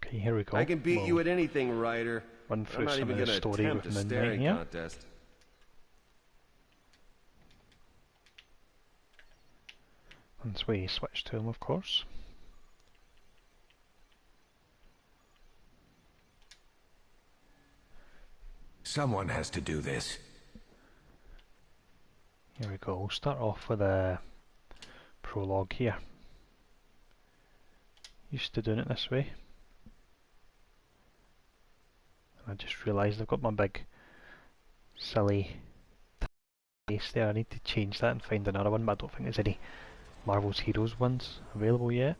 Okay, here we go. I can beat you at anything, Ryder. Run through I'm not some even of the gonna story attempt with a Midnight staring here. contest. Once we switch to him, of course. Someone has to do this. Here we go. We'll start off with a prologue here. Used to doing it this way. I just realised I've got my big silly face there. I need to change that and find another one, but I don't think there's any Marvel's Heroes ones available yet.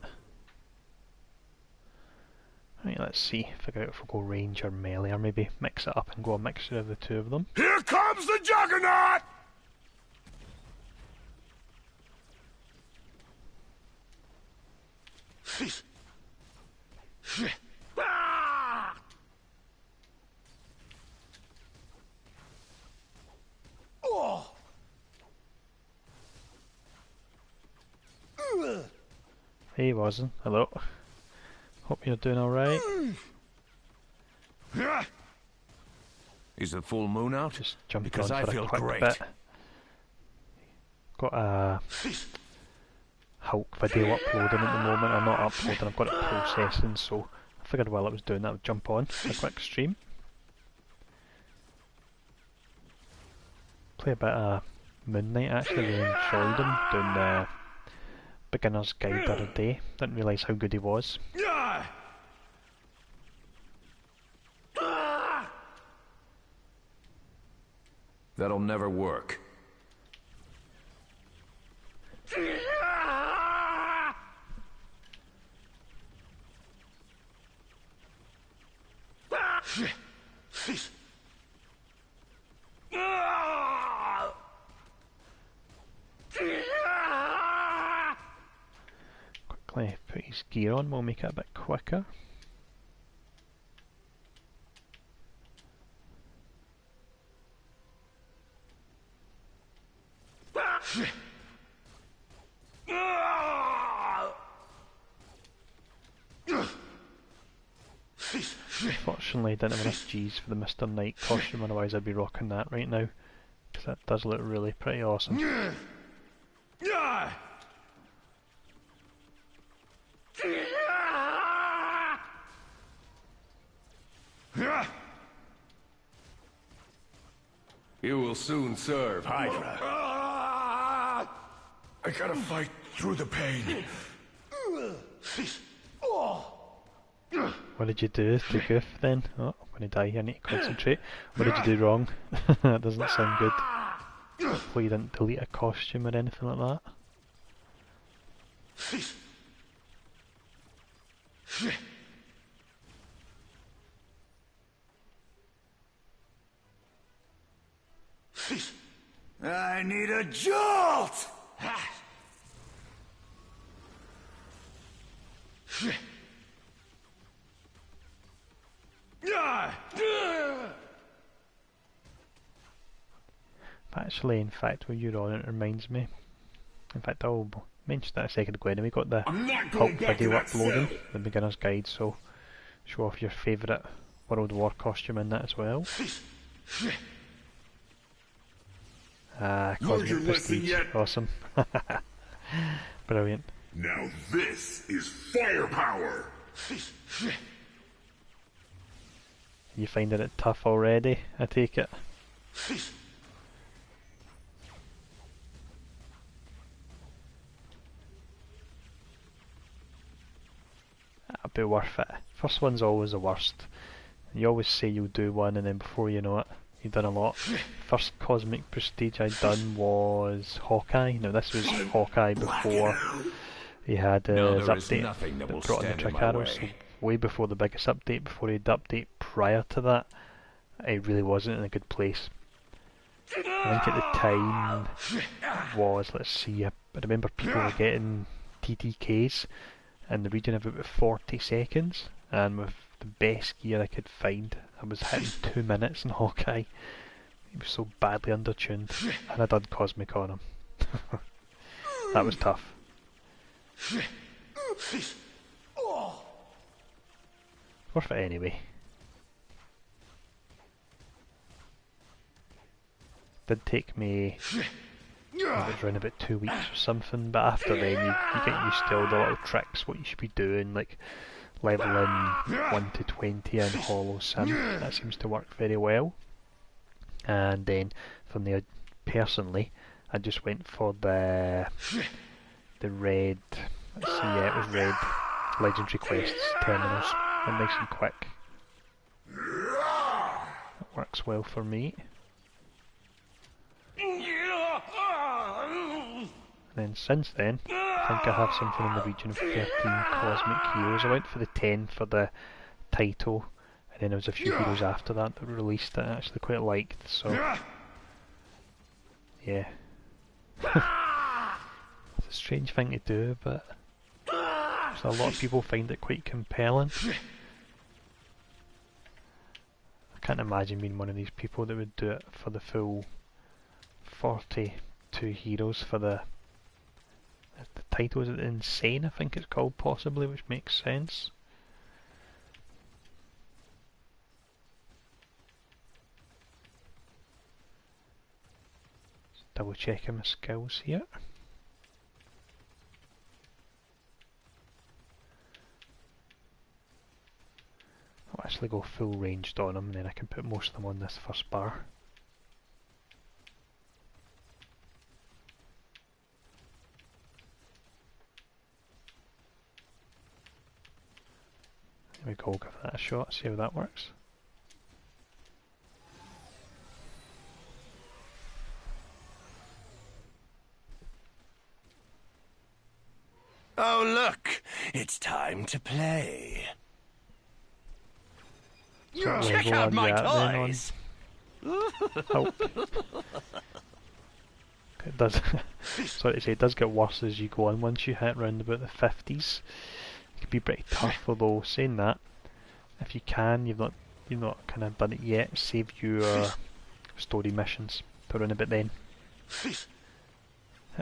Right, let's see, figure out if we'll go range or melee, or maybe mix it up and go a mixture of the two of them. Here comes the Juggernaut! Hey Wasn't, hello. Hope you're doing alright. Is the full moon out? Just jumping because on I for feel a quick great. bit. Got a Hulk video uploading at the moment, or not uploading, I've got it processing, so I figured while I was doing that I would jump on a quick stream. Play a bit of Moon Knight actually, really enjoyed him, doing the beginner's guide the other day. Didn't realise how good he was. That'll never work. Quickly put his gear on, we'll make it a bit quicker. Unfortunately, I didn't have enough G's for the Mr. Knight costume, otherwise I'd be rocking that right now, because that does look really pretty awesome. You will soon serve Hydra. I gotta fight through the pain. What did you do to goof then? Oh, when you die I need to concentrate. What did you do wrong? That doesn't sound good. Hopefully you didn't delete a costume or anything like that. I need a jolt! Actually, in fact, when you're on it reminds me. In fact, I'll mention that a second ago anyway. We got the Hulk video uploading, the beginner's guide, so show off your favourite World War costume in that as well. Cosmic Prestige, awesome. Brilliant. Now this is firepower! You finding it tough already, I take it? That'll be worth it. First one's always the worst. You always say you'll do one and then before you know it, you've done a lot. First Cosmic Prestige I'd done was Hawkeye. Now this was Hawkeye before he had his update that brought in the trick arrows. So way before the biggest update, before he had the update prior to that, he really wasn't in a good place. I think at the time was, let's see, I remember people were getting TTKs in the region of about 40 seconds, and with the best gear I could find, I was hitting 2 minutes in Hawkeye. He was so badly undertuned, and I done Cosmic on him. That was tough. Worth it anyway. Did take me, I think it was around about 2 weeks or something, but after then you get used to all the little tricks, what you should be doing, like leveling 1 to 20 in Hollow Sim. That seems to work very well. And then from there, personally, I just went for the red, let's see, yeah, it was red Legendary Quests terminals. They're nice and quick. That works well for me. And then since then, I think I have something in the region of 13 Cosmic Heroes. I went for the 10 for the title, and then there was a few heroes after that that were released that I actually quite liked, so yeah. It's a strange thing to do, but so a lot of people find it quite compelling. I can't imagine being one of these people that would do it for the full 42 heroes for the title. Is it Insane, I think it's called, possibly, which makes sense. Just double checking my skills here. I'll actually go full ranged on them, and then I can put most of them on this first bar. There we go, give that a shot, see how that works. Oh, look! It's time to play. Check out my toys! Oh. It does, sorry to say, it does get worse as you go on. Once you hit around about the 50s, it can be pretty tough, although saying that, if you can, you've not kind of done it yet, save your story missions for around about then. Hit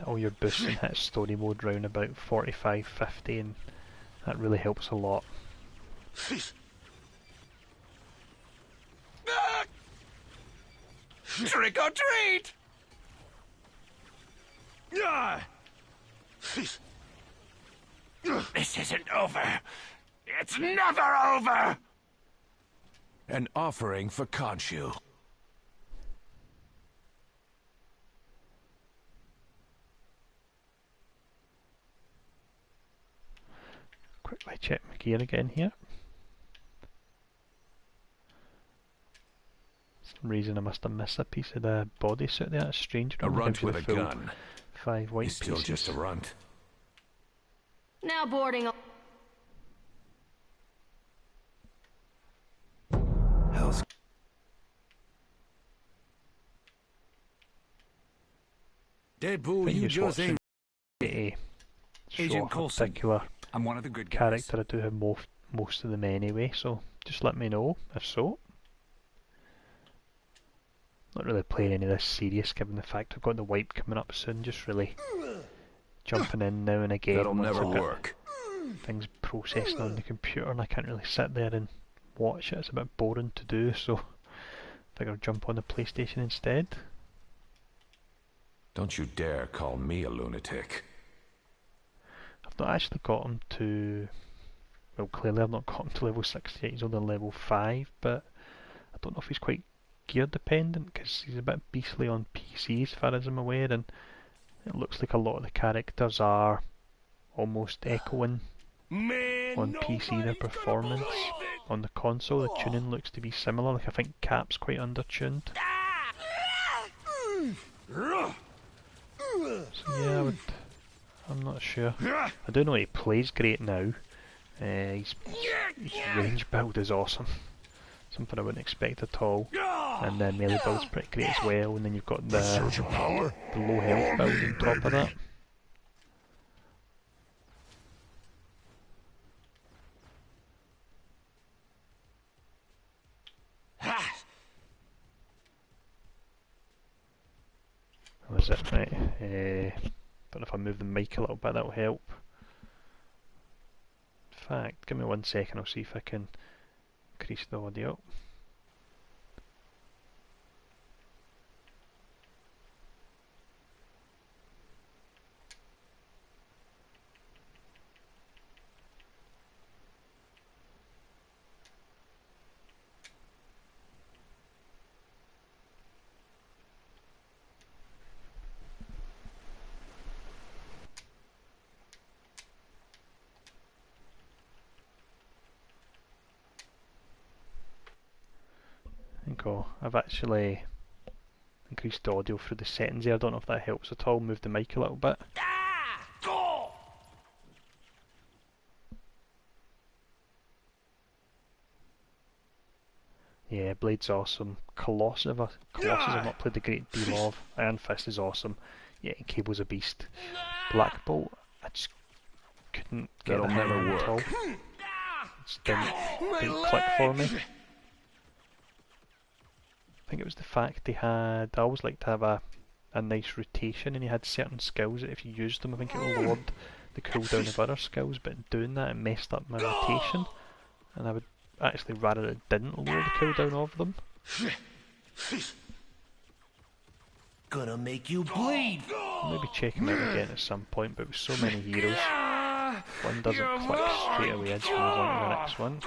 all your boosts and hit story mode round about 45-50, and that really helps a lot. Trick or treat! This isn't over. It's never over! An offering for Khonshu. Quickly check my gear again here. For some reason I must have missed a piece of the bodysuit there. That's strange. A runt with a gun. 5 white He's still pieces. just a runt. Now boarding. Hell's... Deadpool, you just ain't... Agent Coulson. Particular I'm one of the good guys. character. I do have most of them anyway, so just let me know if so. Not really playing any of this serious, given the fact I've got the wipe coming up soon. Just really jumping in now and again. That'll once never I've got work. things processing on the computer, and I can't really sit there and watch it. It's a bit boring to do, so I think I'll jump on the PlayStation instead. Don't you dare call me a lunatic. I've not actually got him to... Well, clearly I've not got him to level 68, he's only level 5, but I don't know if he's quite gear dependent, because he's a bit beastly on PC as far as I'm aware, and it looks like a lot of the characters are almost echoing on PC their performance. On the console, the tuning looks to be similar, like I think Cap's quite undertuned. So yeah, I'm not sure. I do know he plays great now. His range build is awesome. Something I wouldn't expect at all. And then melee build's pretty great as well, and then you've got the low health build on top of that. That was it, right? Don't know if I move the mic a little bit, that'll help. In fact, give me 1 second, I'll see if I can increase the audio. I've actually increased the audio through the settings here. I don't know if that helps at all. Move the mic a little bit. Yeah, Blade's awesome. Colossus I've not played a great deal of. Iron Fist is awesome. Yeah, and Cable's a beast. Black Bolt, I just couldn't get the hang of it at all. It just didn't click for me. I think it was the fact they had, I always like to have a nice rotation, and you had certain skills that if you used them, I think it lowered the cooldown of other skills, but doing that it messed up my rotation, and I would actually rather it didn't lower the cooldown of them. Gonna make you bleed. I'll maybe check him out again at some point, but with so many heroes, one doesn't click straight away, I just move on to the next one.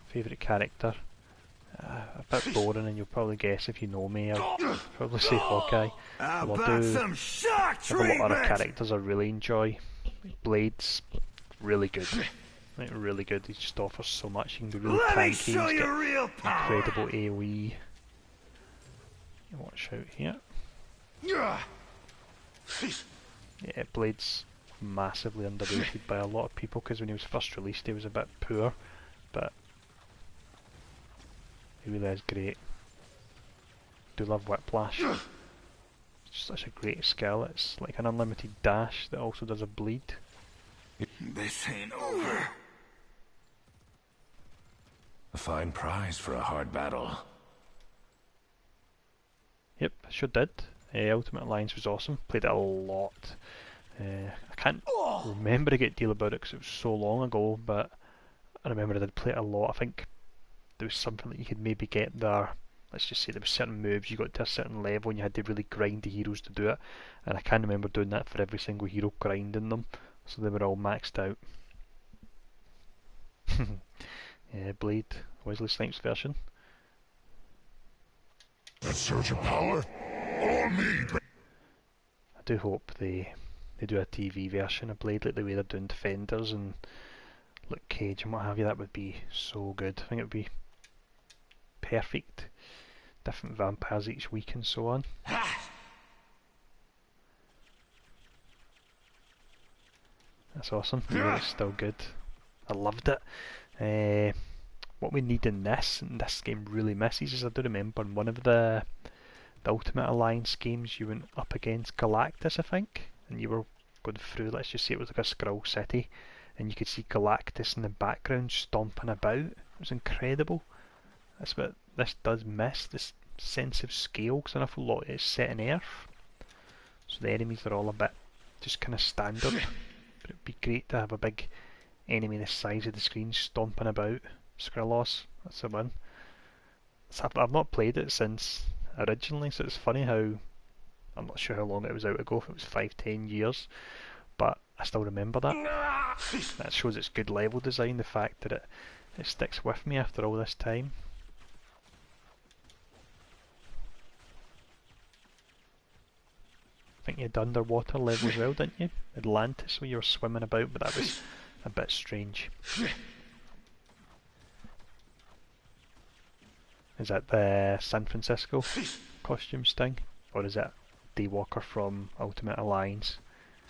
Favourite character? A bit boring, and you'll probably guess if you know me. I'll probably say Hawkeye. Well, I do have a lot of other characters I really enjoy. Blade's really good. Like, really good. He just offers so much. You can be really tanky. He's got incredible AoE. Watch out here. Yeah, Blade's massively underrated by a lot of people, because when he was first released he was a bit poor, but he really is great. Do love Whiplash. It's just such a great skill. It's like an unlimited dash that also does a bleed. This ain't over. A fine prize for a hard battle. Yep, sure did. Ultimate Alliance was awesome. Played it a lot. I can't remember a great deal about it because it was so long ago, but I remember I did play it a lot. I think there was something that you could maybe get there. Let's just say there were certain moves, you got to a certain level and you had to really grind the heroes to do it, and I can't remember doing that for every single hero, grinding them, so they were all maxed out. Yeah, Blade, Wesley Snipes version. A surge of power? All me! I do hope they do a TV version of Blade, like the way they're doing Defenders and Luke Cage and what have you. That would be so good. I think it would be perfect. Different vampires each week and so on. That's awesome. Yeah, it's still good. I loved it. What we need in this, and this game really misses, is I do remember in one of the Ultimate Alliance games you went up against Galactus, I think, and you were going through, let's just say it was like a Skrull city, and you could see Galactus in the background stomping about. It was incredible. That's what this does miss, this sense of scale, because an awful lot is set in Earth, so the enemies are all a bit just kind of standard, but it'd be great to have a big enemy the size of the screen stomping about. Skrullos, that's the one. So I've not played it since originally, so it's funny how, I'm not sure how long it was out ago, if it was 5-10 years, but I still remember that. That shows its good level design, the fact that it sticks with me after all this time. I think you had underwater level as well, didn't you? Atlantis, where you were swimming about, but that was a bit strange. Is that the San Francisco costume Sting? Or is that Daywalker from Ultimate Alliance?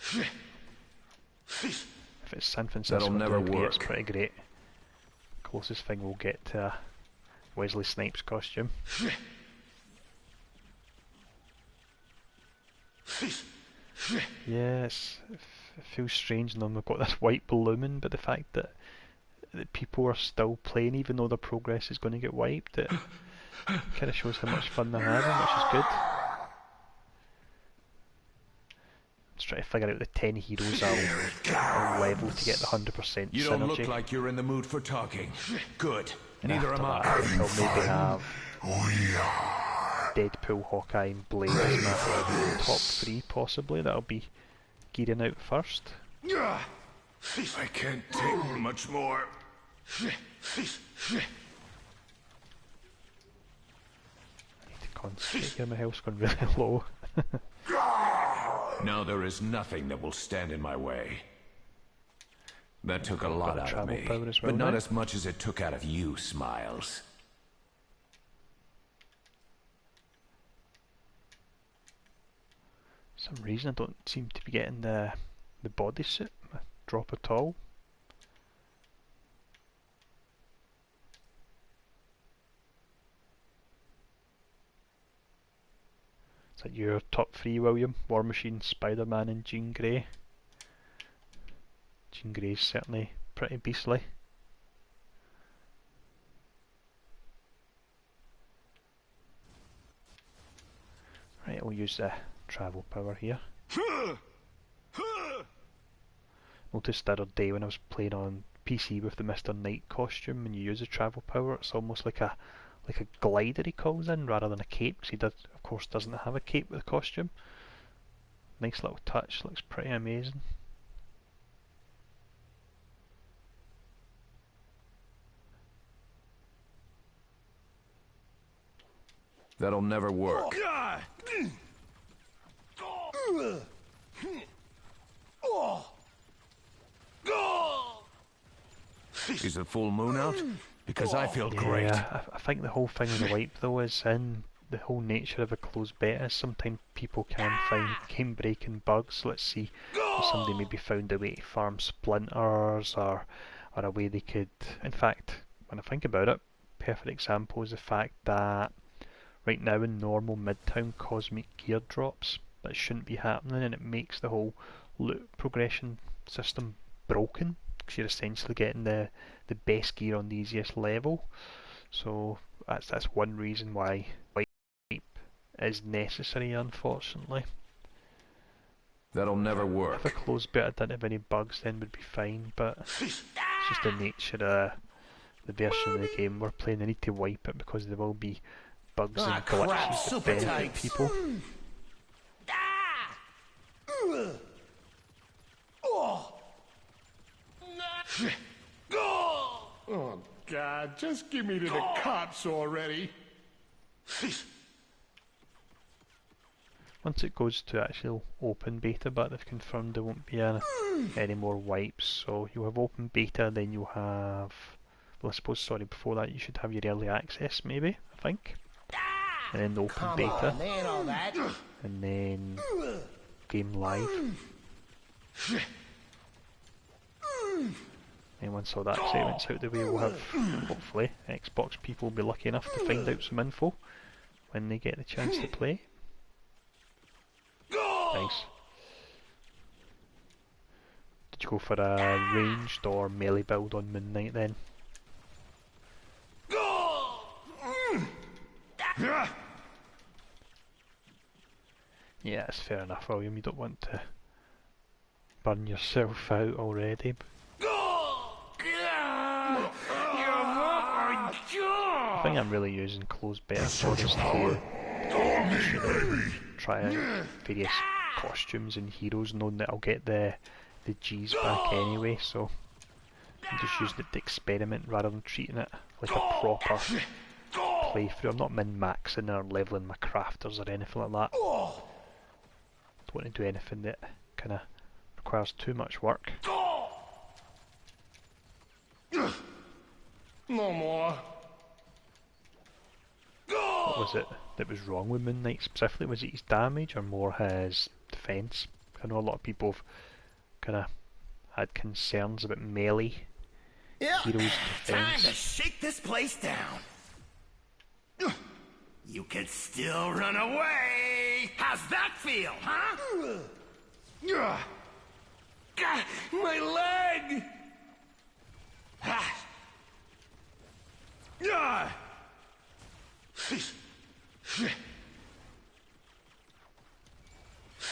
If it's San Francisco, that'll never work. It's pretty great. Closest thing we'll get to a Wesley Snipes costume. Yeah, it feels strange knowing we've got this white balloon, but the fact that that people are still playing even though their progress is going to get wiped. It kind of shows how much fun they're having, which is good. Just trying to figure out the 10 heroes I'll level to get the 100% synergy. You don't look like you're in the mood for talking. Good. And Neither am I. I'll maybe have Deadpool, Hawkeye and Blade as my top 3 possibly. That'll be gearing out first. I can't take much more. I need to concentrate here, my health's gone really low. Now there is nothing that will stand in my way. That took a lot out of me, but not as much as it took out of you, Smiles. For some reason I don't seem to be getting the bodysuit drop at all. Is that your top 3, William? War Machine, Spider-Man and Jean Grey. Jean Grey's certainly pretty beastly. Right, we'll use the travel power here. Noticed the other day when I was playing on PC with the Mr. Knight costume, when you use the travel power, it's almost like a glider he calls in rather than a cape, because he does, of course, doesn't have a cape with the costume. Nice little touch, looks pretty amazing. That'll never work. Is the full moon out? Because I feel great. Yeah, I think the whole thing with the wipe though is in the whole nature of a closed beta. Sometimes people can find game breaking bugs. Let's see if somebody maybe found a way to farm splinters or a way they could. In fact, when I think about it, perfect example is the fact that right now in normal Midtown cosmic gear drops. That shouldn't be happening, and it makes the whole loot progression system broken, because you're essentially getting the best gear on the easiest level. So that's one reason why wipe is necessary, unfortunately. That'll never work. If a closed beta didn't have any bugs, then would be fine, but it's just the nature of the version of the game we're playing. They need to wipe it because there will be bugs and glitches that benefit people. Oh, God, just give me to the cops already. Once it goes to actual open beta, but they've confirmed there won't be any more wipes, so you'll have open beta, then you'll have, well I suppose, sorry, before that you should have your early access maybe, I think. And then the open beta, and then game live. And once all that segment's out the way, we'll have, hopefully, Xbox people will be lucky enough to find out some info when they get the chance to play. Nice. Did you go for a ranged or melee build on Moon Knight then? Yeah, it's fair enough, William. You don't want to burn yourself out already. I think I'm really using closed beta for this to try out various costumes and heroes, knowing that I'll get the G's back anyway, so I'm just using it to experiment rather than treating it like a proper playthrough. I'm not min-maxing or leveling my crafters or anything like that. Don't want to do anything that kind of requires too much work. No more. What was it that was wrong with Moon Knight specifically? Was it his damage or more his defense? I know a lot of people have kind of had concerns about melee heroes' defense. Time to shake this place down. You can still run away. How's that feel, huh? My leg!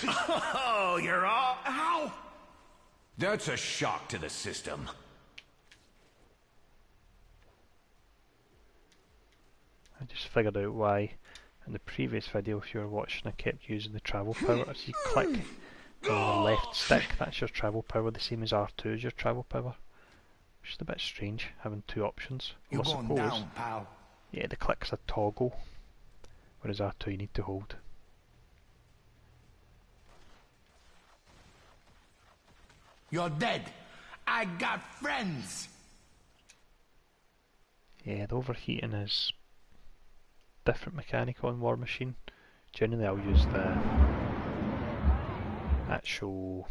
Oh, you're all... Ow! That's a shock to the system. I just figured out why in the previous video, if you were watching, I kept using the travel power. As you click on the left stick, that's your travel power, the same as R2 is your travel power. Which is a bit strange, having two options. You're going down, pal. Yeah, the click's a toggle, whereas R2 you need to hold. You're dead. I got friends. Yeah, the overheating is different mechanic on War Machine. Generally I'll use the actual...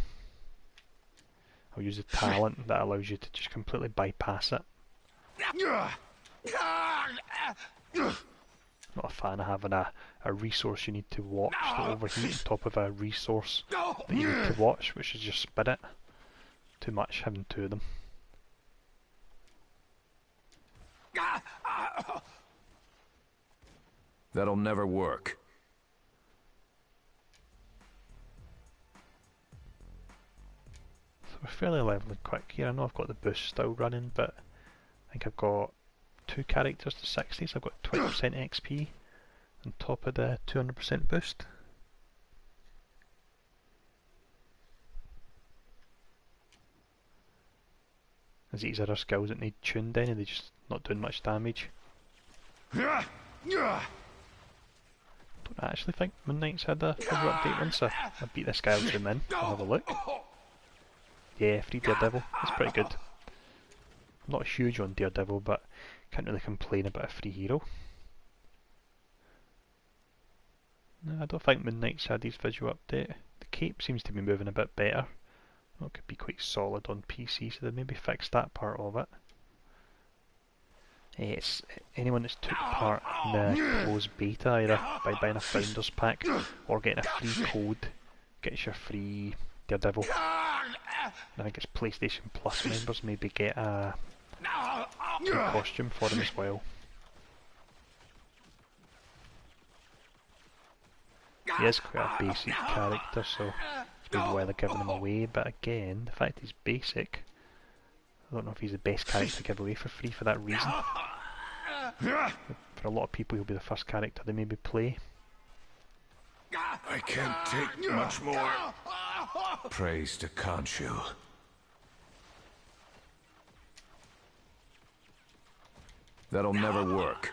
I'll use the talent that allows you to just completely bypass it. Not a fan of having a resource you need to watch that overheat on top of a resource that you need to watch, which is your spirit. Too much having two of them. That'll never work. So we're fairly leveling quick here. I know I've got the boost still running, but I think I've got 2 characters to 60, so I've got 20% XP on top of the 200% boost. As these other skills that need tuned in and they're just not doing much damage. Don't actually think Moon Knight's had a full update once I beat this guy. I'll zoom in, I'll have a look. Yeah, free Daredevil, that's pretty good. I'm not huge on Daredevil, but can't really complain about a free hero. No, I don't think Moon Knight's had his visual update. The cape seems to be moving a bit better. Well, it could be quite solid on PC, so they maybe fixed that part of it. It's anyone that's took part in the closed beta, either by buying a Founders Pack or getting a free code, gets your free Daredevil. And I think it's PlayStation Plus members maybe get a free costume for them as well. He is quite a basic character, so it's maybe why they're giving him away, but again, the fact he's basic, I don't know if he's the best character to give away for free for that reason. For a lot of people, he'll be the first character they maybe play. I can't take much more. Praise to Khonshu. That'll never work.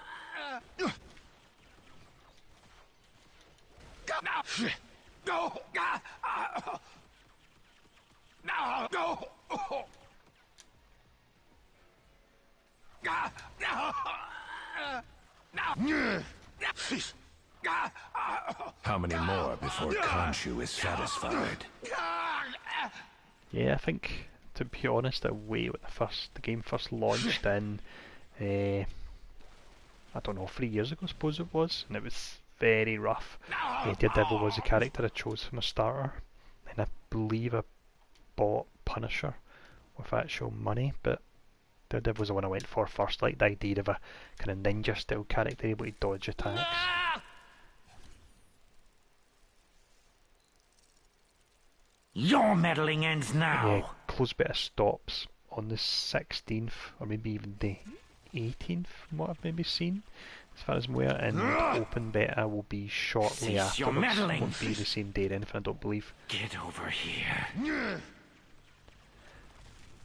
How many more before Khonshu is satisfied? Yeah, I think, to be honest, way when the game first launched in, I don't know, 3 years ago I suppose it was, and it was very rough. Daredevil was the character I chose from a starter, and I believe I bought Punisher with actual money, but Daredevil was the one I went for first, like the idea of a kind of ninja style character able to dodge attacks. Your meddling ends now. Yeah, close beta stops on the 16th, or maybe even the 18th from what I've maybe seen, as far as I'm aware, and open beta will be shortly afterwards. It won't be the same day or anything, I don't believe. Get over here.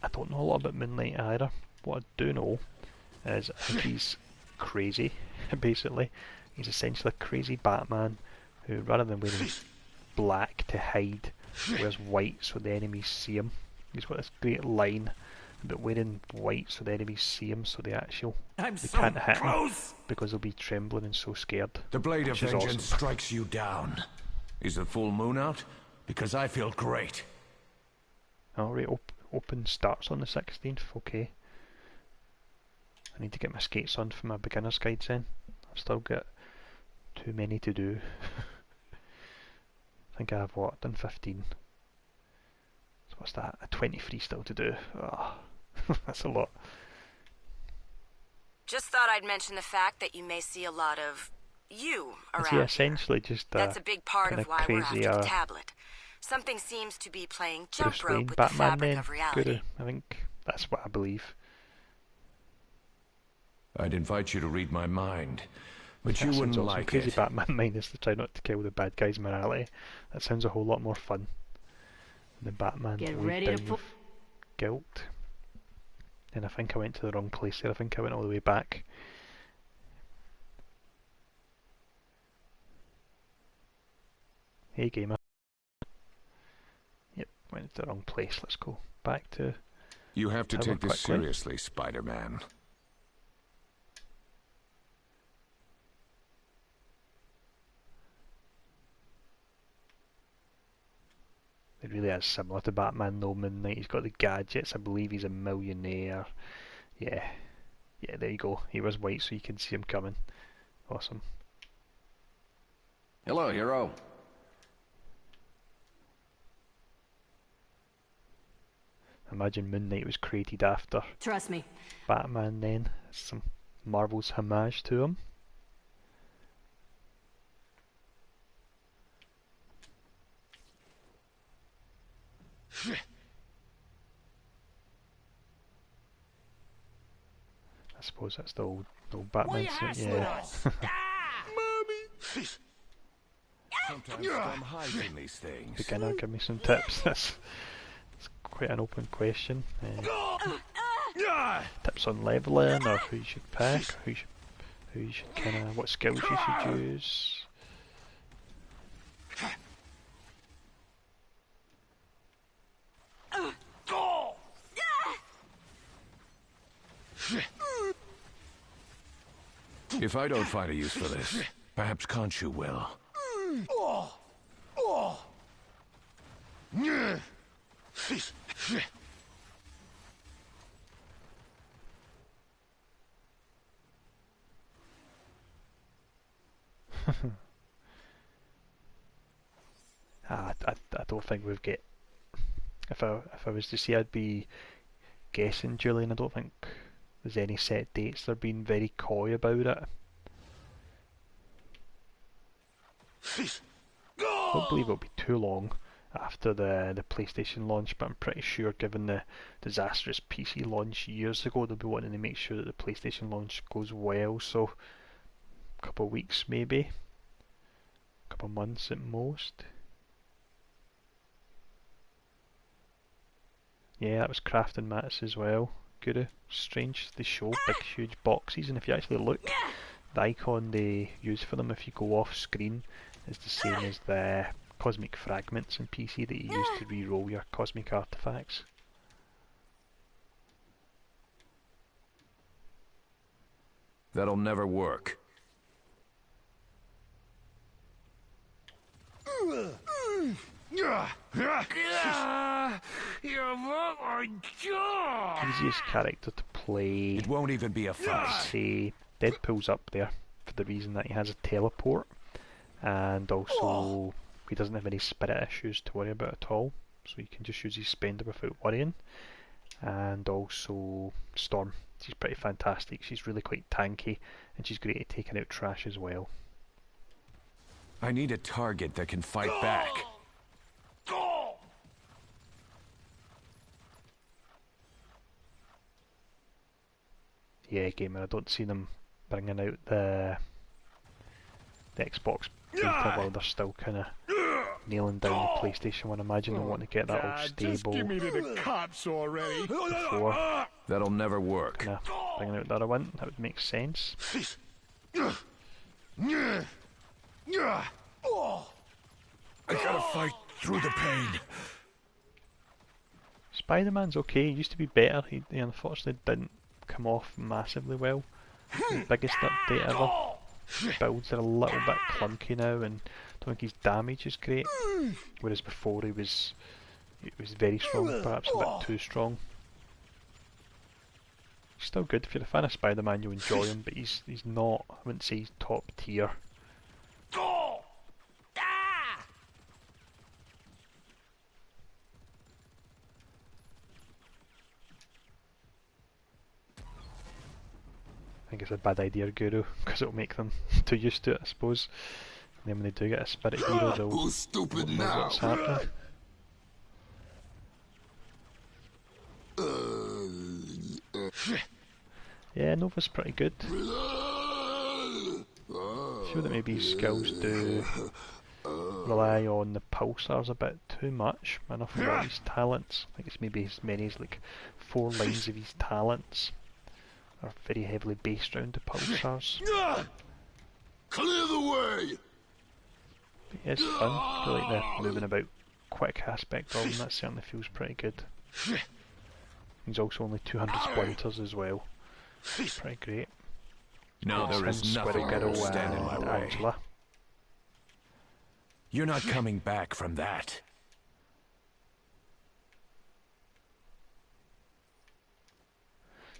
I don't know a lot about Moon Knight either. What I do know is I think he's crazy, basically. He's essentially a crazy Batman who, rather than wearing black to hide, wears white so the enemies see him. He's got this great line about wearing white so the enemies see him, so they can't hit him because they'll be trembling and so scared. The blade of vengeance awesome. strikes you down. Is the full moon out? Because I feel great. Alright, open starts on the 16th, okay. I need to get my skates on for my beginner's guides then. I've still got too many to do. I think I have, what, done 15. So what's that? A 23 still to do. Oh, that's a lot. Just thought I'd mention the fact that you may see a lot of you Is he around essentially here. just That's a big part kind of of why we're crazy after the tablet. Something seems to be playing Bruce jump Wayne rope with Batman the fabric then? of reality. Guru, I think that's what I believe. I'd invite you to read my mind, but you That wouldn't sounds awesome. like Crazy it. Batman mind is to try not to kill the bad guys in morality. That sounds a whole lot more fun. The Batman weighed down with guilt. And I think I went to the wrong place there. I think I went all the way back. Hey gamer. Yep, went to the wrong place. Let's go back to... You have to take this seriously, Spider-Man. It really is similar to Batman though. Moon Knight, he's got the gadgets. I believe he's a millionaire. Yeah, there you go. He was white so you can see him coming. Awesome. Hello, hero. Imagine Moon Knight was created after Trust me. Batman then. Some Marvel's homage to him. I suppose that's the old Batman suit, yeah. Mommy! Sometimes I'm hiding these things. Beginner, give me some tips. That's quite an open question. Tips on leveling, or who you should pick, or who you should kind of, what skills you should use. If I don't find a use for this, perhaps Khonshu will. I don't think we've get. If I was to say, I'd be guessing, Julian. I don't think there's any set dates. They're being very coy about it. I don't believe it'll be too long after the PlayStation launch, but I'm pretty sure, given the disastrous PC launch years ago, they'll be wanting to make sure that the PlayStation launch goes well. So, a couple of weeks maybe, a couple of months at most. Yeah, that was Crafting Mats as well. Guru. Strange, they show big huge boxes, and if you actually look, the icon they use for them if you go off screen is the same as the cosmic fragments in PC that you use to re-roll your cosmic artifacts. That'll never work. Easiest character to play. It won't even be a fight. Say Deadpool's up there for the reason that he has a teleport, and also he doesn't have any spirit issues to worry about at all, so you can just use his spender without worrying. And also Storm, she's pretty fantastic. She's really quite tanky, and she's great at taking out trash as well. I need a target that can fight back. Yeah, gamer, I don't see them bringing out the Xbox beta while they're still kind of nailing down the PlayStation one. I imagine they want to get that all stable just give me to the cops already. before That'll never work. kind of bringing out the other one. That would make sense. I gotta fight through the pain. Spider-Man's okay. He used to be better. He unfortunately didn't come off massively well. The biggest update ever. Builds are a little bit clunky now, and I don't think his damage is great. Whereas before he was very strong, perhaps a bit too strong. He's still good. If you're a fan of Spider-Man, you'll enjoy him, but he's not, I wouldn't say he's top tier. I think it's a bad idea, Guru, because it'll make them too used to it, I suppose. And then when they do get a spirit hero, they'll know what's happening. Yeah, Nova's pretty good. I feel that maybe his skills do rely on the pulsars a bit too much. An awful lot of his talents, I think it's maybe as many as like 4 lines of his talents are very heavily based around the pulsars. Clear the way! But yeah, it's fun. I feel like the moving about quick aspect of him, that certainly feels pretty good. He's also only 200 splinters as well. Pretty great. No, there is nothing that will stand in my way. Angela. You're not coming back from that.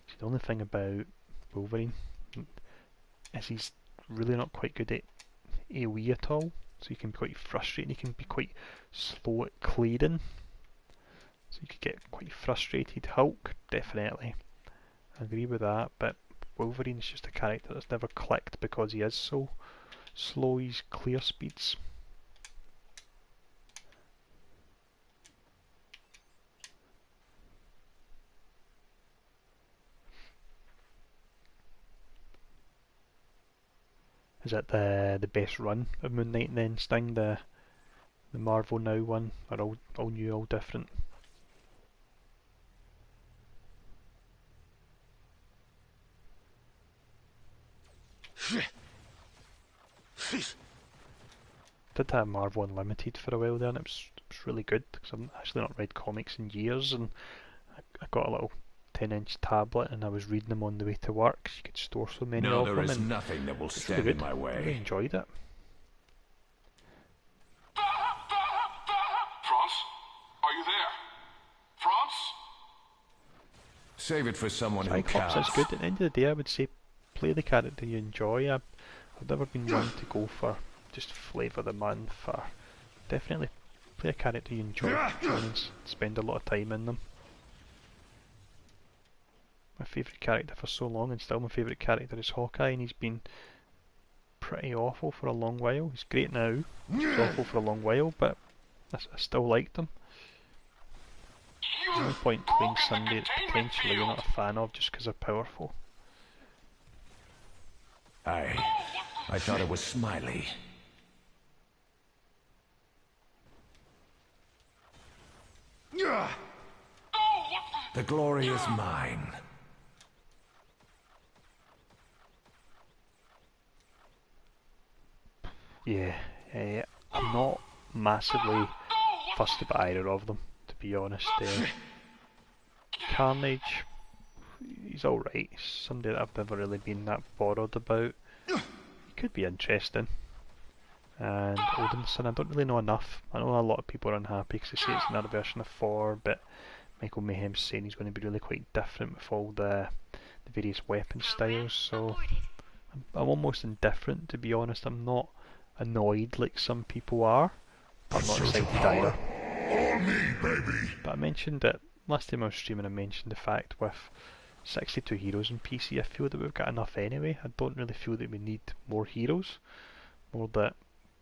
See, the only thing about Wolverine is he's really not quite good at AoE at all, so he can be quite frustrating. He can be quite slow at clearing, so you could get quite frustrated. Hulk, definitely, I agree with that, but Wolverine's just a character that's never clicked because he is so slow. His clear speeds. Is it the best run of Moon Knight and then Sting, the Marvel Now one, or all new, all different? Did have Marvel Unlimited for a while there, and it was really good because I've actually not read comics in years, and I got a little 10-inch tablet and I was reading them on the way to work, so you could store so many of them. No, there is nothing that will stand really in my way. I really enjoyed it. France? Are you there? France? Save it for someone who Cyclops counts. is good. At the end of the day, I would say play the character you enjoy. I've never been one to go for just flavour the month. Definitely play a character you enjoy and spend a lot of time in them. My favourite character for so long, and still my favourite character, is Hawkeye, and he's been pretty awful for a long while. He's great now, he's awful for a long while, but I still liked him. No point playing somebody that potentially you're not a fan of just because they're powerful. I thought it was Smiley. The glory is mine. Yeah, I'm not massively fussed about either of them, to be honest. Carnage, he's alright. He's somebody that I've never really been that bothered about. He could be interesting. And Odinson, I don't really know enough. I know a lot of people are unhappy because they say it's another version of 4, but Michael Mayhem's saying he's going to be really quite different with all the various weapon styles, so I'm almost indifferent, to be honest. I'm not annoyed like some people are. I'm not excited either. All me, baby. But I mentioned it last time I was streaming. I mentioned the fact with 62 heroes in PC, I feel that we've got enough anyway. I don't really feel that we need more heroes, more that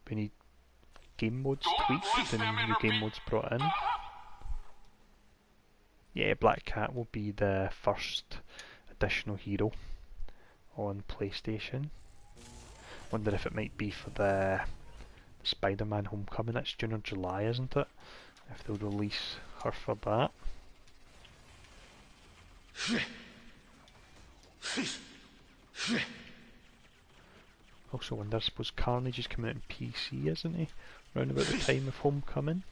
we need game modes tweaked and new game modes brought in. Yeah, Black Cat will be the first additional hero on PlayStation. Wonder if it might be for the Spider-Man Homecoming. That's June or July, isn't it? If they'll release her for that. Also wonder, I suppose Carnage is coming out in PC, isn't he? Round about the time of Homecoming.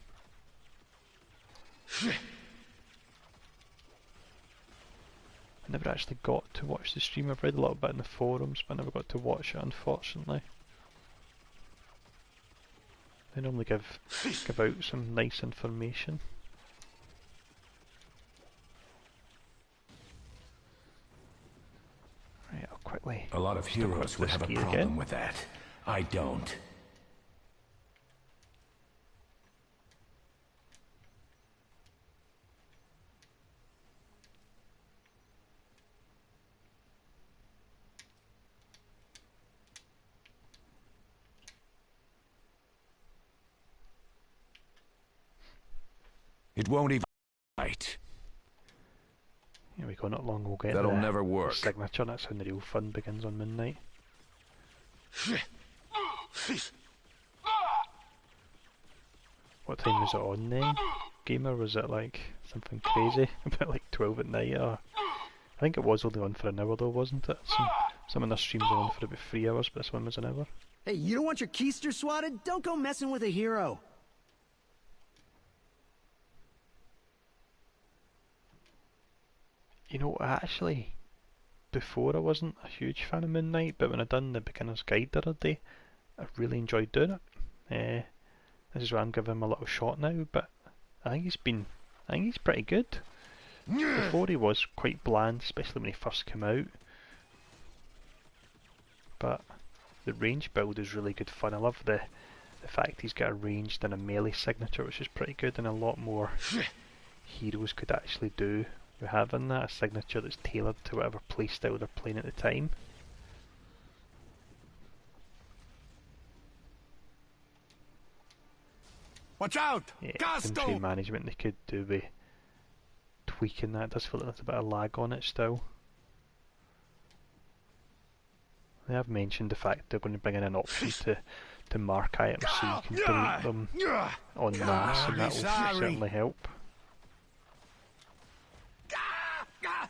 I never actually got to watch the stream. I've read a little bit in the forums, but I never got to watch it, unfortunately. They normally give out some nice information. Right, I'll quickly... A lot of heroes would have a problem with that. I don't. It won't even fight. Here we go, not long we'll get That'll never work. the signature. That's when the real fun begins on midnight. What time was it on then? Gamer, was it like something crazy? About like 12 at night, or... I think it was only on for an hour though, wasn't it? Some of the streams were on for about 3 hours, but this one was an hour. Hey, you don't want your keister swatted? Don't go messing with a hero. You know, actually, before I wasn't a huge fan of Moon Knight, but when I done the beginner's guide the other day, I really enjoyed doing it. This is why I'm giving him a little shot now, but I think he's pretty good. Before he was quite bland, especially when he first came out. But the range build is really good fun. I love the fact he's got a ranged and a melee signature, which is pretty good, and a lot more heroes could actually do with having that, a signature that's tailored to whatever playstyle they're playing at the time. Watch out! Yeah, inventory management they could do with tweaking that. It does feel like there's a bit of lag on it still. They have mentioned the fact they're going to bring in an option to mark items so you can delete them en masse, and that will certainly help.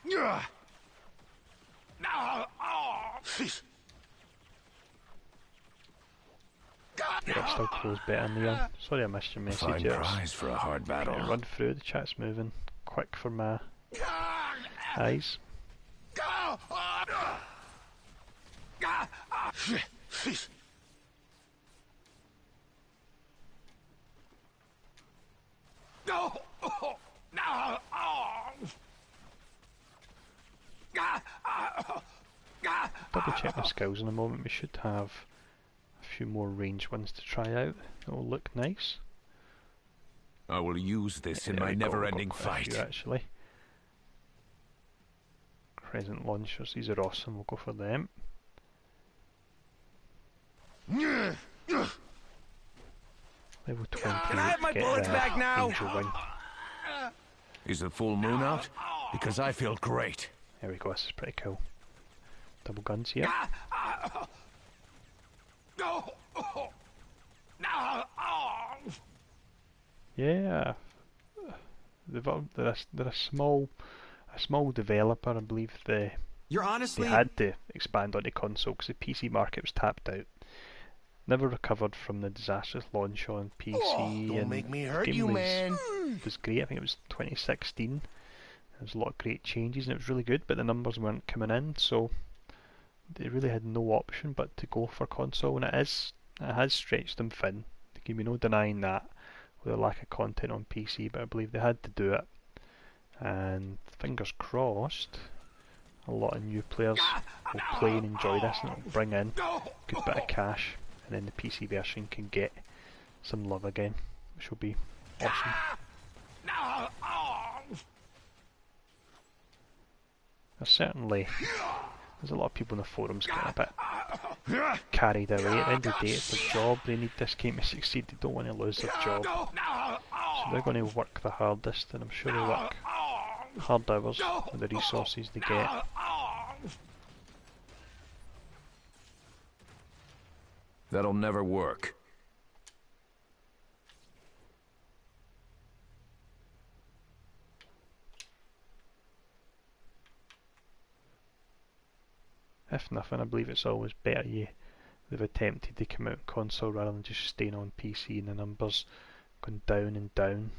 Yeah, it's still closed better in the end. Sorry I missed your message. Fine prize for a hard battle. Run through, the chat's moving quick for my eyes. Double check my skills in a moment. We should have a few more range ones to try out. It will look nice. I will use this in my never-ending fight. Actually, Crescent launchers, these are awesome. We'll go for them. Level 20. Can I have my bullets back now? Is the full moon out? Because I feel great. There we go. This is pretty cool. Double guns here. Yeah, they're a small developer. I believe they had to expand on the console because the PC market was tapped out. Never recovered from the disastrous launch on PC. Don't make me hurt you, man. It was great. I think it was 2016. There was a lot of great changes and it was really good, but the numbers weren't coming in, so they really had no option but to go for console, and it has stretched them thin. There can be no denying that with a lack of content on PC, but I believe they had to do it. And fingers crossed, a lot of new players will play and enjoy this, and it'll bring in a good bit of cash, and then the PC version can get some love again, which will be awesome. There's a lot of people in the forums getting a bit carried away. At the end of the day, it's their job. They need this game to succeed. They don't want to lose their job. So they're going to work the hardest, and I'm sure they'll work hard hours with the resources they get. That'll never work. If nothing, I believe it's always better they've attempted to come out on console rather than just staying on PC and the numbers going down and down,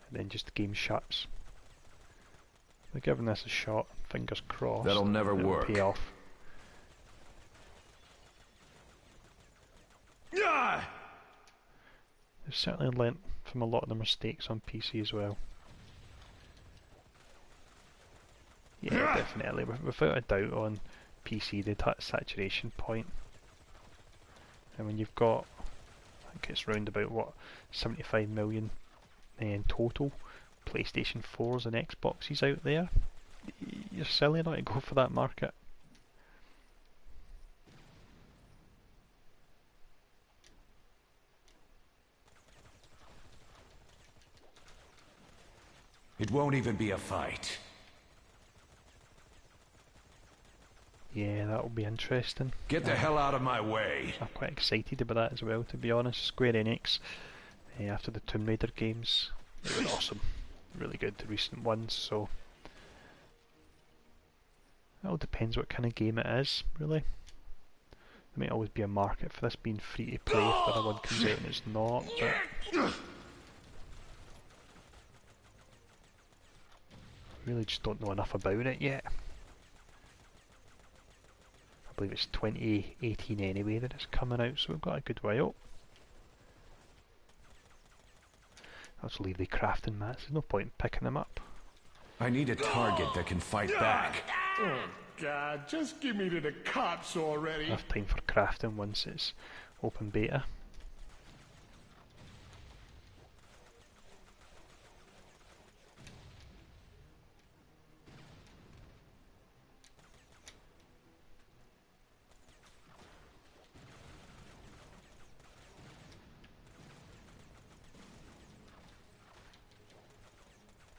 and then just the game shuts. They're giving this a shot, fingers crossed. That'll never work. Pay off. They've certainly learnt from a lot of the mistakes on PC as well. Yeah, definitely. Without a doubt, on PC they'd hit a saturation point. And when you've got, I think it's round about, what, 75 million in total PlayStation 4s and Xboxes out there, you're silly not to go for that market. It won't even be a fight. Yeah, that'll be interesting. Get the hell out of my way. I'm quite excited about that as well, to be honest. Square Enix, after the Tomb Raider games, they were awesome. Really good, the recent ones, so... It all depends what kind of game it is, really. There might always be a market for this being free to play if the other one comes out and it's not, but... Really just don't know enough about it yet. I believe it's 2018 anyway that it's coming out, so we've got a good while. I'll just leave the crafting mats, there's no point in picking them up. I need a target that can fight back. Oh, God, just give me to the cops already. Enough time for crafting once it's open beta.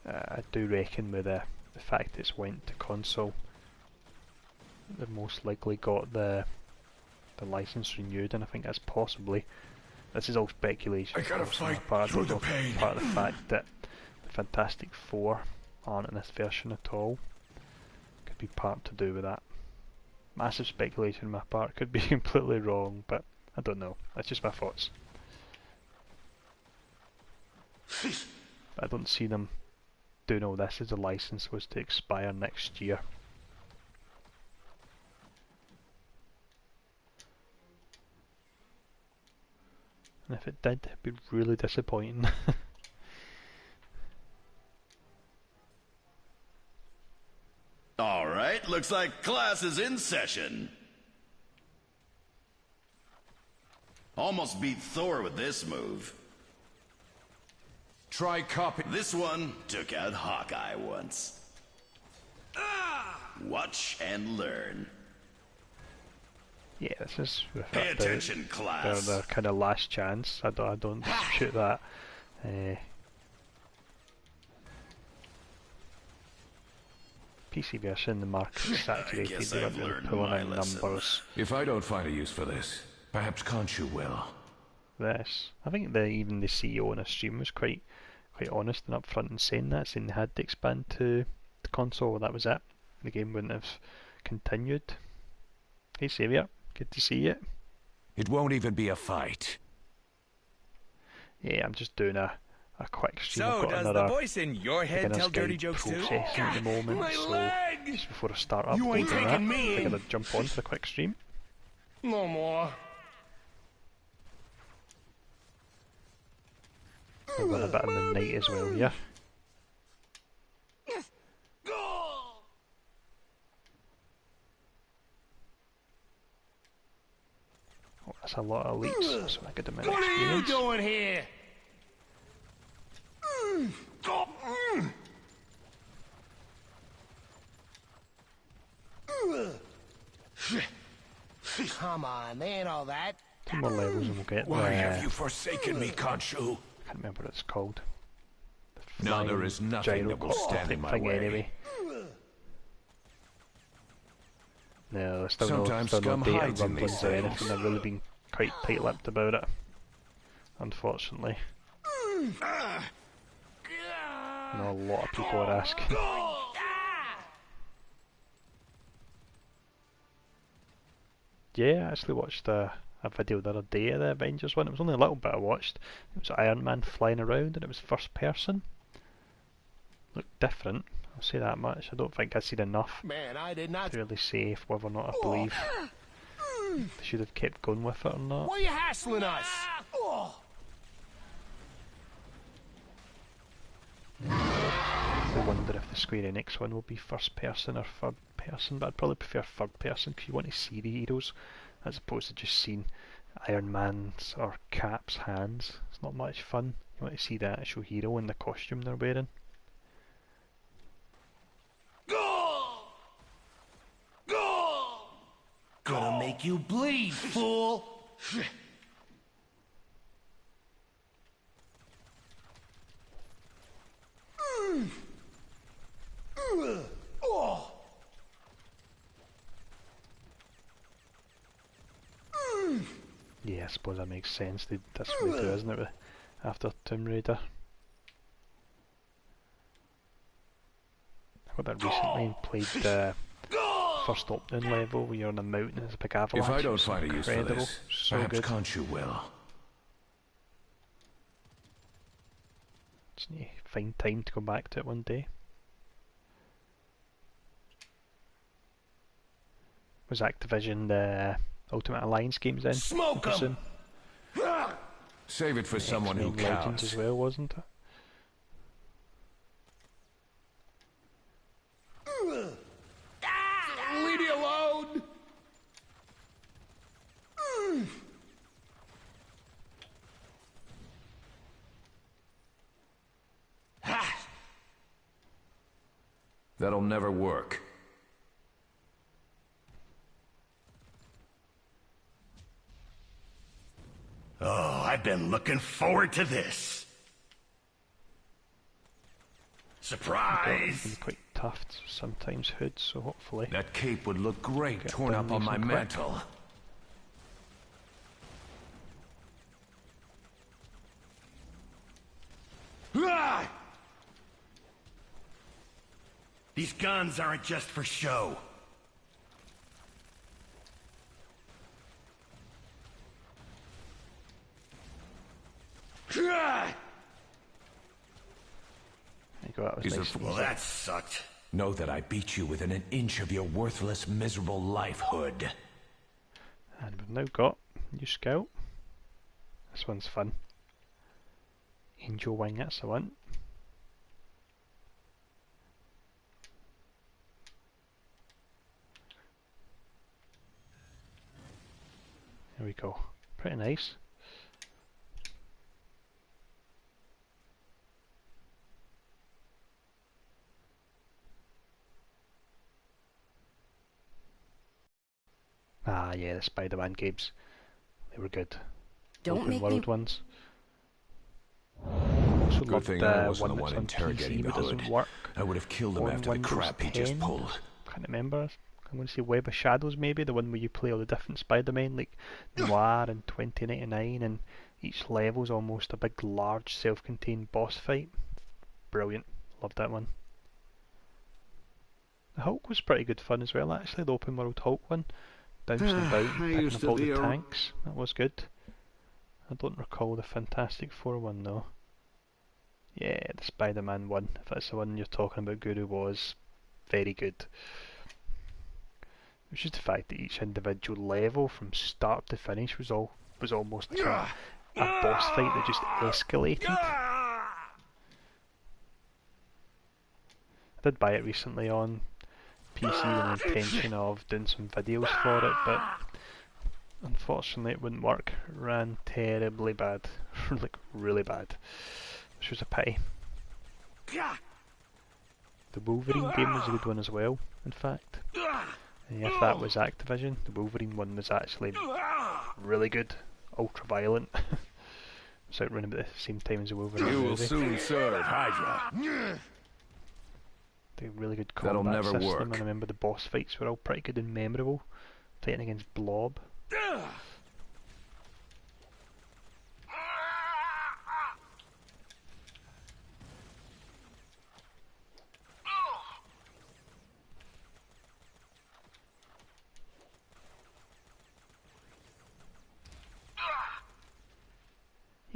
I do reckon with the fact it's went to console, they've most likely got the license renewed, and I think that's possibly, this is all speculation. I gotta fight part through the pain. Part of the fact that the Fantastic Four aren't in this version at all could be part to do with that. Massive speculation on my part, could be completely wrong, but I don't know. That's just my thoughts. But I don't see them doing all this as the license was to expire next year. And if it did, it'd be really disappointing. Alright, looks like class is in session. Almost beat Thor with this move. Try copy. This one took out Hawkeye once. Watch and learn. Yeah, this is Pay attention, class. Their kind of last chance. I don't shoot that. PC version, the market is saturated. They weren't really pulling out numbers. If I don't find a use for this, perhaps Khonshu will. This, I think even the CEO in a stream was quite honest and upfront in saying that, saying they had to expand to the console. That was it. The game wouldn't have continued. Hey Saviour, good to see you. It won't even be a fight. Yeah, I'm just doing a quick stream. So, does the voice in your head tell dirty jokes too? At the moment, just before I start up, You ain't taking me I'm gonna jump on for a quick stream. No more. We'll run a bit in the night as well, yeah. Oh, that's a lot of leaps. That's a good amount of experience. What are you doing here? Come on, they ain't all that. 2 more levels and we'll get Why have you forsaken me, Khonshu? I can't remember what it's called. Now there is nothing that will stand in my way. Anyway. No, there's still Sometimes no scum data hides in rumblings these or things. anything. I've really been quite tight-lipped about it, unfortunately. I know a lot of people are asking. Yeah, I actually watched a video the other day of the Avengers one. It was only a little bit I watched. It was Iron Man flying around and it was first person. Looked different, I'll say that much. I don't think I've seen enough to really say whether or not I believe they should have kept going with it or not. Why are you hassling us? I wonder if the Square Enix one will be first person or third person, but I'd probably prefer third person because you want to see the heroes as opposed to just seeing Iron Man's or Cap's hands. It's not much fun. You want to see the actual hero in the costume they're wearing. Gonna make you bleed, fool! suppose that makes sense. That's what they do, isn't it? After Tomb Raider. I got that recently and played the first opening level where you're on a mountain and there's a big avalanche. If I don't find a use for this, so perhaps good. Khonshu will. Just need to find time to go back to it one day. Was Activision the Ultimate Alliance games then? Smoke 'em! Save it for someone who Legends counts. as well, wasn't it? Leave me alone! That'll never work. Oh, I've been looking forward to this. Surprise! It's quite tough sometimes, Hood, so hopefully... That cape would look great torn up on my mantle. These guns aren't just for show. Well, that sucked. Know that I beat you within an inch of your worthless, miserable life, Hood. And we've now got new scout. This one's fun. Angel Wing, that's the one. There we go. Pretty nice. Ah, yeah, the Spider-Man games. They were good. Open world ones. Also good thing I wasn't the one interrogating the Hood. I would have killed him after the crap he just pulled. Can't remember. I'm going to say Web of Shadows maybe, the one where you play all the different Spider-Men, like Noir and 2099, and each level's almost a big, large, self-contained boss fight. Brilliant. Loved that one. The Hulk was pretty good fun as well, actually, the open world Hulk one. Bouncing about, picking up all the tanks. That was good. I don't recall the Fantastic Four one though. Yeah, the Spider-Man one, if that's the one you're talking about, Guru, was very good. It was just the fact that each individual level from start to finish was almost like a boss fight that just escalated. I did buy it recently on PC with the intention of doing some videos for it, but unfortunately it wouldn't work. It ran terribly bad. Like really bad. Which was a pity. The Wolverine game was a good one as well, in fact. And if that was Activision, the Wolverine one was actually really good. Ultra violent. It's out running about the same time as the Wolverine movie. You will soon serve, Hydra. The really good combat system. I remember the boss fights were all pretty good and memorable. Fighting against Blob.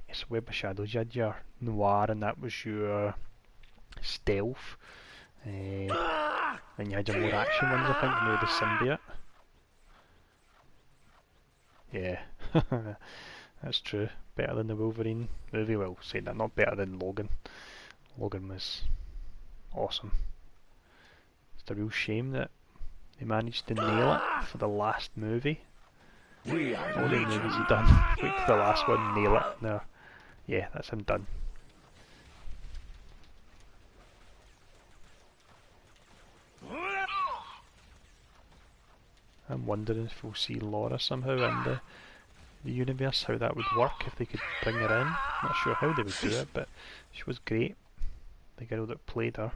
Yes, Web of Shadows, you had your Noir and that was your stealth. And you had your more action ones, I think, you know, the symbiote. Yeah, that's true. Better than the Wolverine movie. Well, saying that, not better than Logan. Logan was awesome. It's a real shame that they managed to nail it for the last movie. All the movies he's done, wait for the last one, nail it. No, yeah, that's him done. I'm wondering if we'll see Laura somehow in the universe, how that would work, if they could bring her in. Not sure how they would do it, but she was great. The girl that played her.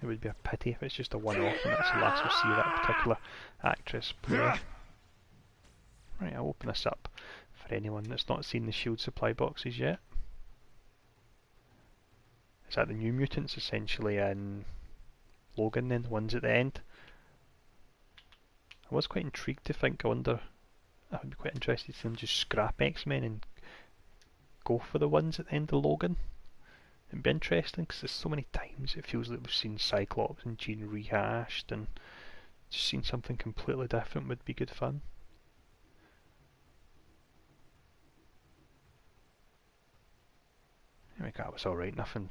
It would be a pity if it's just a one-off and that's the last we'll see that particular actress play. Right, I'll open this up for anyone that's not seen the shield supply boxes yet. Is that the New Mutants essentially in Logan then, the ones at the end? I was quite intrigued to think, I wonder, I would be quite interested to see them just scrap X-Men and go for the ones at the end of Logan. It'd be interesting because there's so many times it feels like we've seen Cyclops and Jean rehashed, and just seeing something completely different would be good fun. There we go, that was alright, nothing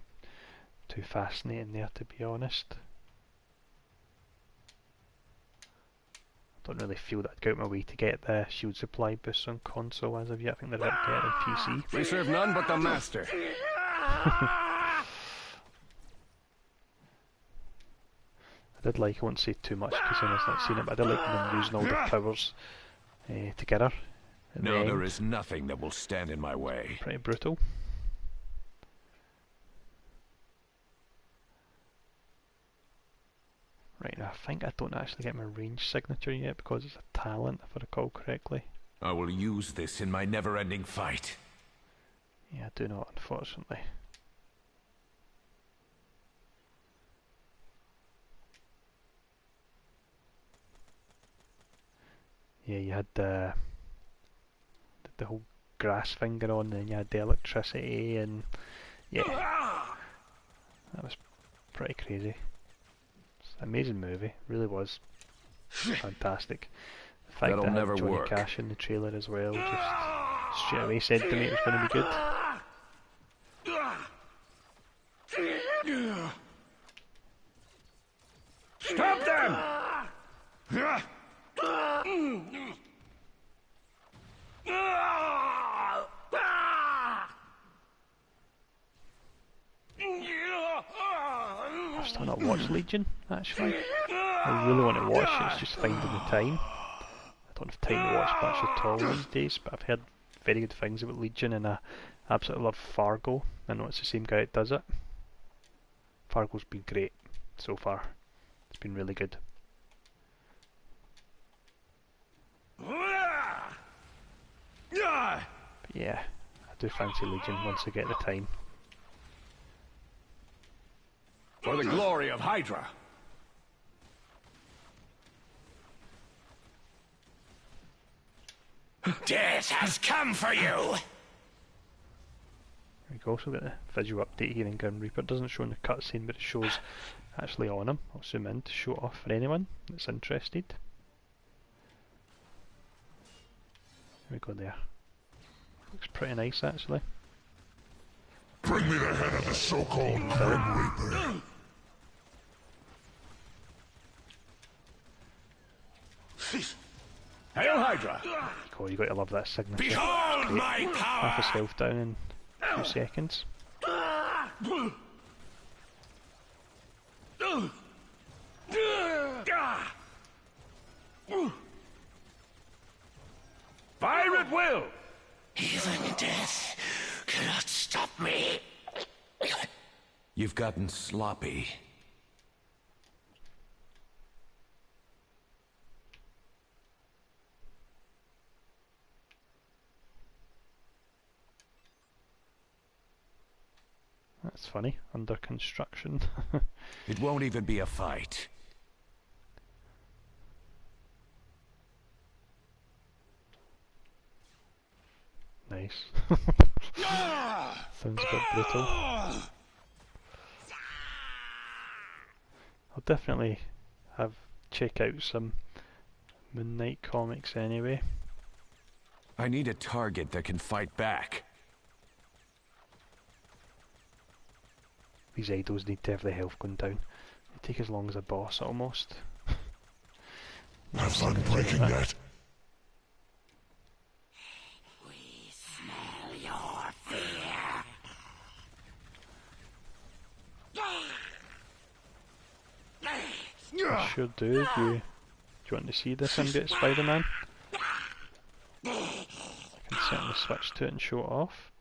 too fascinating there to be honest. I don't really feel that I'd go out my way to get the shield supply boosts on console as of yet. I think they're about to get it on PC. We serve none but the master. I did like, I won't say too much because I've not seen it, but I did like them using all their powers together. No, there is nothing that will stand in my way. Pretty brutal. Right, now I think I don't actually get my range signature yet because it's a talent, if I recall correctly. I will use this in my never-ending fight. Yeah, I do not, unfortunately. Yeah, you had the whole grass finger on, and then you had the electricity, and yeah, that was pretty crazy. It's an amazing movie, really was fantastic. The fact That'll that never had Johnny work. Cash in the trailer as well, just straight away said to me it was going to be good. Stop them! I've still not watched Legion, actually. I really want to watch it, it's just finding the time. I don't have time to watch much at all these days, but I've heard very good things about Legion, and I absolutely love Fargo. I know it's the same guy that does it. Fargo's been great so far. It's been really good. But yeah, I do fancy Legion once I get the time. For the glory of Hydra. Death has come for you! We've also got the visual update here in Grim Reaper. It doesn't show in the cutscene, but it shows actually on him. I'll zoom in to show it off for anyone that's interested. There we go there. Looks pretty nice actually. Bring me the head of the so-called Grim Reaper. Hail Hydra! Cool, you got to love that signature. Behold my power! Half his health down in a few seconds. Fire at will! Even death cannot stop me. You've gotten sloppy. That's funny. Under construction. It won't even be a fight. Nice. Sounds a bit brutal. I'll definitely check out some Moon Knight comics anyway. I need a target that can fight back. These idols need to have their health going down. They take as long as a boss almost. Have fun breaking that. We smell your fear. I sure do. Do you want to see this symbiote Spider-Man? I can certainly switch to it and show it off.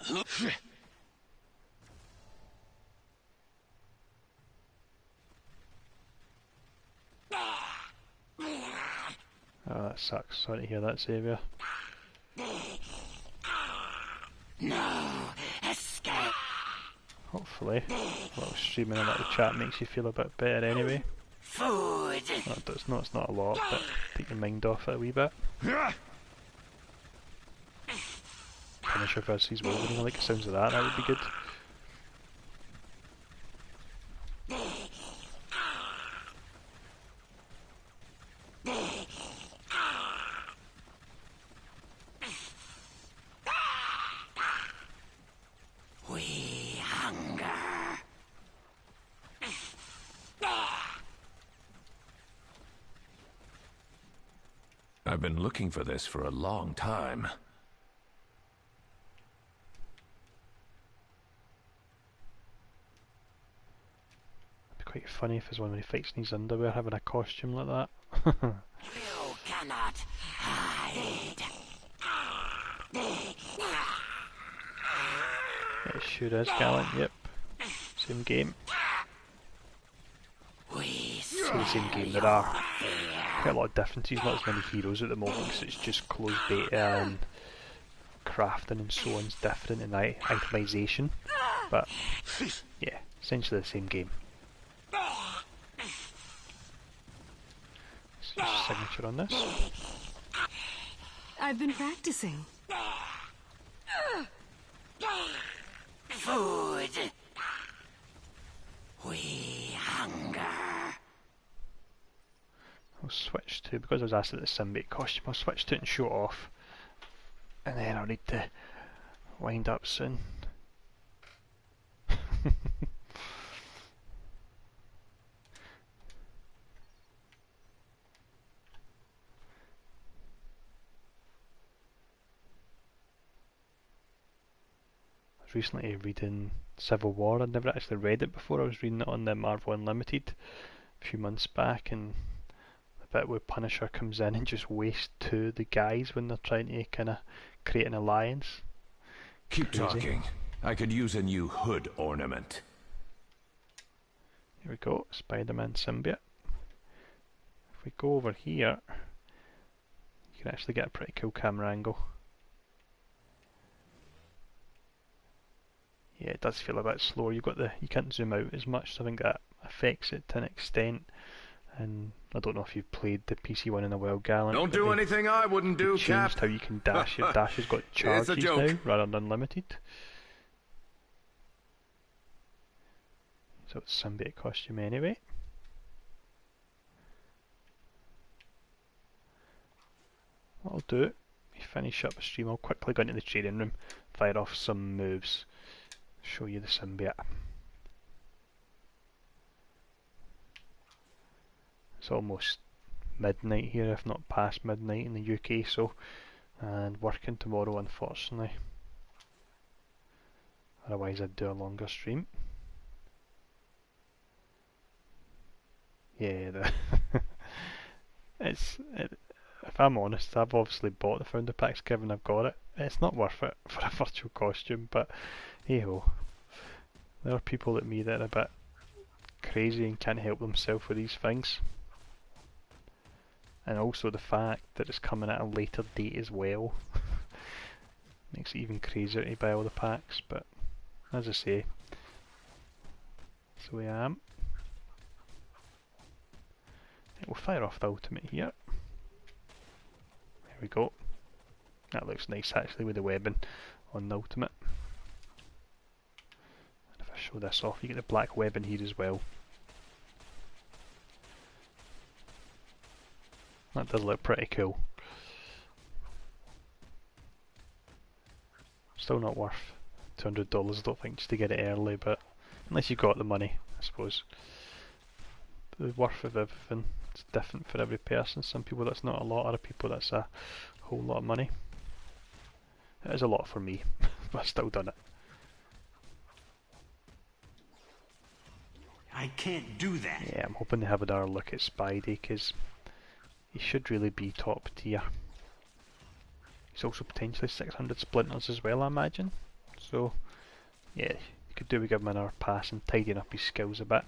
Oh, that sucks. Sorry to hear that, Xavier. No escape. Hopefully, a little streaming and a little chat makes you feel a bit better anyway. Food. No, it's not a lot, but take your mind off it a wee bit. Punisher versus Wolverine, I like the sounds of that, that would be good. We hunger. I've been looking for this for a long time. It'd be quite funny if there's one when he fights in his underwear having a costume like that. You cannot hide. It sure is, Gallant, yep. Same game. It's the same game, there are quite a lot of differences, not as many heroes at the moment because it's just closed beta and crafting and so on is different and itemization, but yeah, essentially the same game. So your signature on this. I've been practicing. Food. We hunger. I'll switch to, because I was asked at the symbiote costume, I'll switch to it and show it off. And then I'll need to wind up soon. I was recently reading Civil War. I'd never actually read it before. I was reading it on the Marvel Unlimited a few months back, and the bit where Punisher comes in and just wastes two of the guys when they're trying to kind of create an alliance. Keep Crazy. talking. I could use a new hood ornament. Here we go, Spider-Man symbiote. If we go over here, you can actually get a pretty cool camera angle. Yeah, it does feel a bit slower. You can't zoom out as much, so I think that affects it to an extent. And I don't know if you've played the PC one in a while, Gallant. Don't do anything I wouldn't do, Cap. Changed how you can dash. Your dash has got charges now rather than unlimited. So it's symbiote costume anyway. What I'll do, we finish up the stream, I'll quickly go into the trading room, fire off some moves, show you the symbiote. It's almost midnight here, if not past midnight in the UK, so, and working tomorrow unfortunately. Otherwise I'd do a longer stream. Yeah, if I'm honest, I've obviously bought the founder packs given I've got it. It's not worth it for a virtual costume, but hey ho. There are people like me that are a bit crazy and can't help themselves with these things. And also the fact that it's coming at a later date as well makes it even crazier to buy all the packs, but as I say, so I am. We'll fire off the ultimate here. There we go. That looks nice actually with the webbing on the ultimate. And if I show this off, you get the black webbing here as well. That does look pretty cool. Still not worth $200, I don't think, just to get it early, but unless you've got the money, I suppose. The worth of everything, it's different for every person. Some people that's not a lot, other people that's a whole lot of money. It is a lot for me, but I've still done it. I can't do that. Yeah, I'm hoping they have another look at Spidey, because he should really be top tier. He's also potentially 600 splinters as well, I imagine. So yeah, you could do with giving him another pass and tidying up his skills a bit.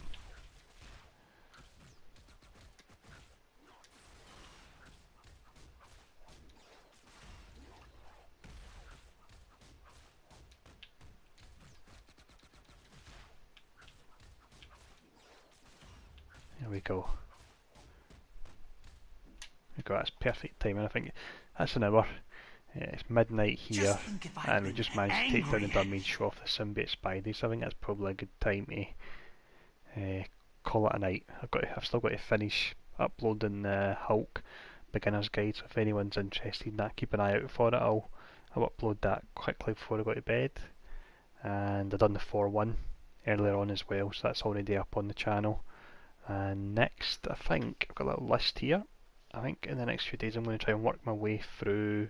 There we go. That's perfect timing. I think that's an hour. It's midnight here, and we just managed to take down the dummy and show off the symbiote Spidey. So I think that's probably a good time to call it a night. I've still got to finish uploading the Hulk beginner's guide. So if anyone's interested in that, keep an eye out for it. I'll upload that quickly before I go to bed. And I've done the 4-1 earlier on as well, so that's already up on the channel. And next, I think I've got a little list here. I think in the next few days I'm going to try and work my way through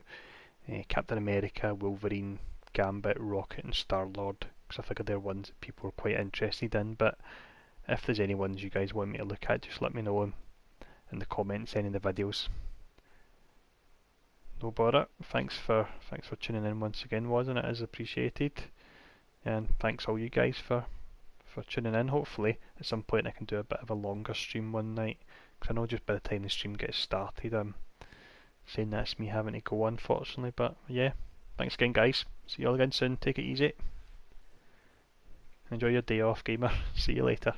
Captain America, Wolverine, Gambit, Rocket and Star-Lord, because I figured they're ones that people are quite interested in. But if there's any ones you guys want me to look at, just let me know in the comments, any of the videos. No bother. Thanks for tuning in once again, wasn't it? It is appreciated. And thanks all you guys for tuning in. Hopefully at some point I can do a bit of a longer stream one night, because I know just by the time the stream gets started I'm saying that's me having to go, unfortunately. But yeah, thanks again guys, see you all again soon, take it easy, enjoy your day off gamer, see you later.